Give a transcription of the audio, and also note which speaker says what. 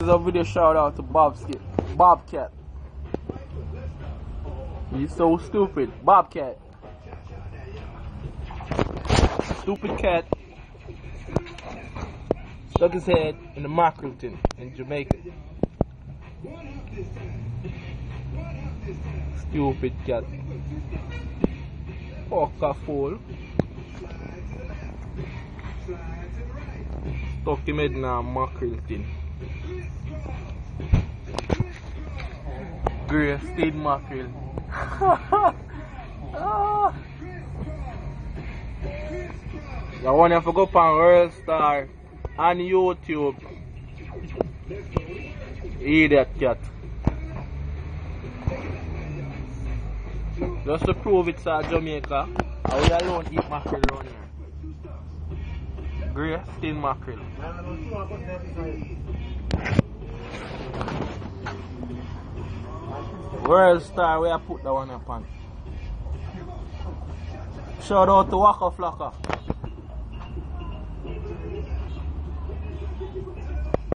Speaker 1: is a video shout out to Bobcat. He's so stupid. Bobcat. Stupid cat. Stuck his head in the mackerel tin in Jamaica. Stupid cat. Fuck a fool. Stuck him head in a mackerel tin. Grey stayed mackerel. The one you have to go up on World Star on YouTube. Idiot cat. Just to prove it's Jamaica, and we alone eat mackerel around here. Grey stayed mackerel. World Star, where I put that one upon. Shout out to Waka Flocka.